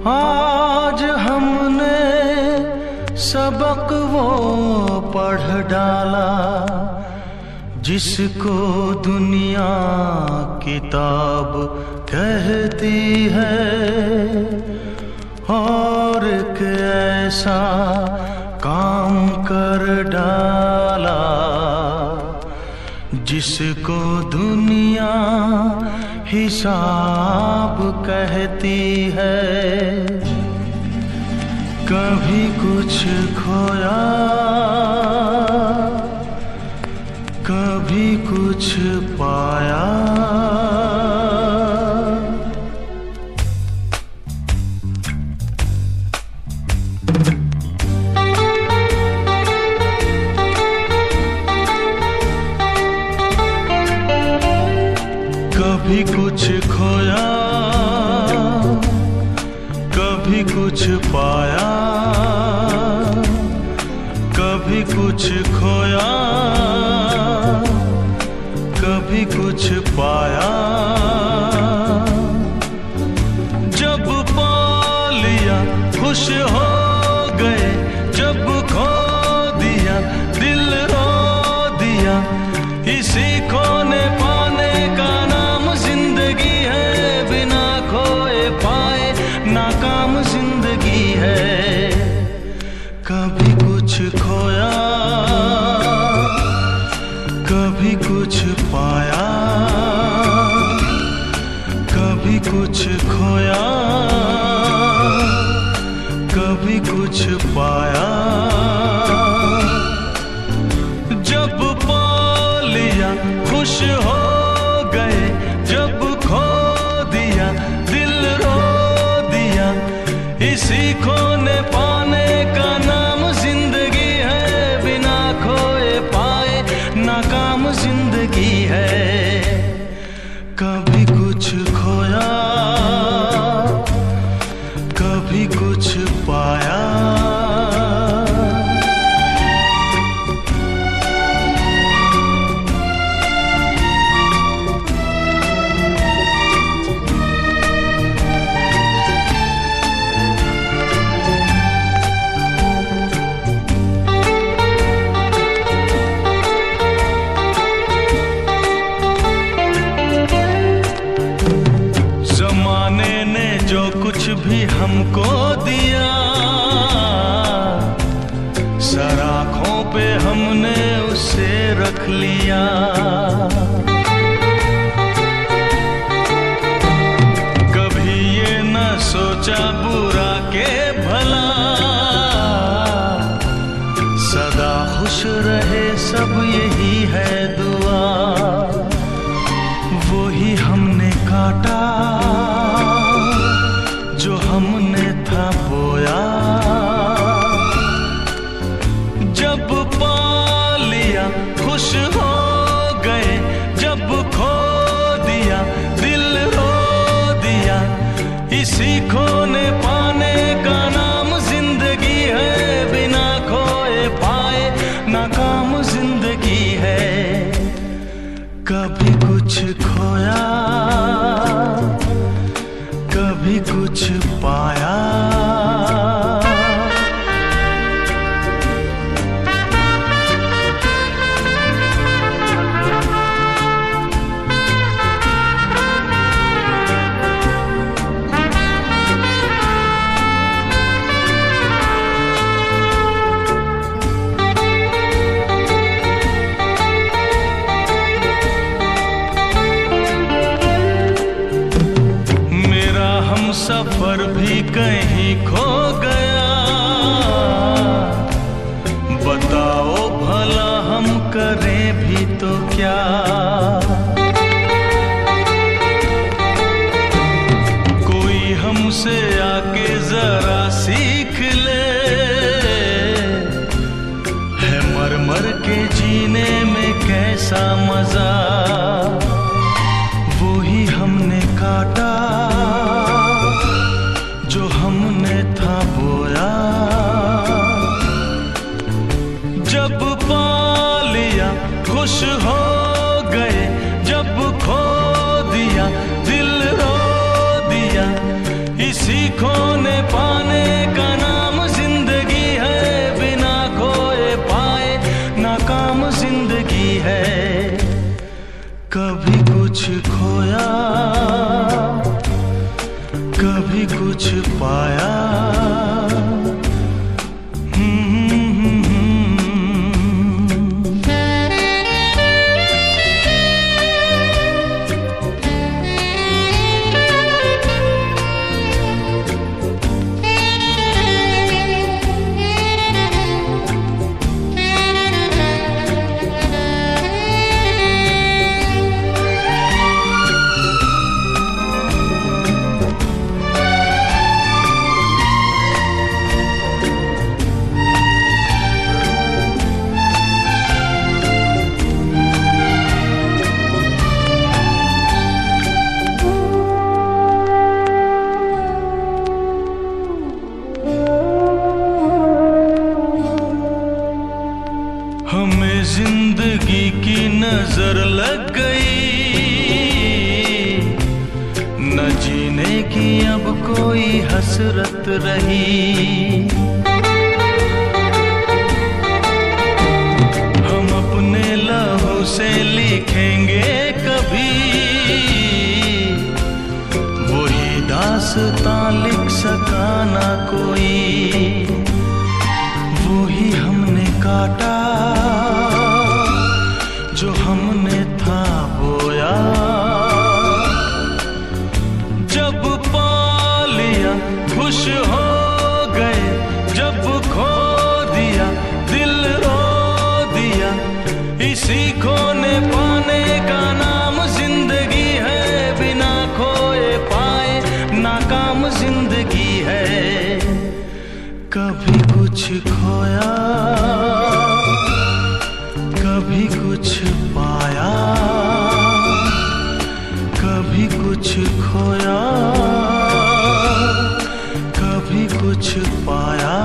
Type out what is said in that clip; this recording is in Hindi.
आज हमने सबक वो पढ़ डाला जिसको दुनिया किताब कहती है, और एक ऐसा काम कर डाला जिसको दुनिया हिसाब कहती है। कभी कुछ खोया, कभी कुछ पाया, कभी कुछ खोया, कभी कुछ पाया, कभी कुछ खोया, कभी कुछ पाया। जब पा लिया खुश हो गए, जब खो दिया दिल रो दिया। इसी खोने पाने का नाम जिंदगी है, बिना खोए पाए नाकाम जिंदगी है। कभी कुछ खोया, कभी कुछ पाया, कभी कुछ खोया, कभी कुछ पाया। जब पा लिया खुश हो गए, जब खो दिया दिल रो दिया। इसी खोने पाने का नाम जिंदगी है, बिना खोए पाए नाकाम जिंदगी है। कभी कुछ खोया, कभी कुछ पाया। जो कुछ भी हमको दिया, सराखों पे हमने उसे रख लिया। कभी ये न सोचा बुरा के भला, सदा खुश रहे सब यही है दुआ। वो ही हमने काटा जो हमने था बोया। जब पा लिया खुश हो गए, जब खो दिया दिल रो दिया। इसी खोने पाने का नाम जिंदगी है, बिना खोए पाए नाकाम जिंदगी सा मजा वो ही हमने काटा जो हमने था बोया। जब पा लिया खुश हो गए, जब खो दिया दिल रो दिया। इसी खोने पाने का नाम जिंदगी है, बिना खोए पाए नाकाम जिंदगी है। कभी कुछ खोया कभी कुछ पाया। हमें जिंदगी की नजर लग गई, न जीने की अब कोई हसरत रही। हम अपने लहू से लिखेंगे कभी वही दास्तां लिख सका ना कोई। वही हमने काटा जो हमने था बोया। जब पा लिया खुश हो गए, जब खो दिया दिल रो दिया। इसी खोने पाने का नाम जिंदगी है, बिना खोए पाए नाकाम जिंदगी है। कभी कुछ खोया कभी कुछ पाया, कभी कुछ खोया कभी कुछ पाया।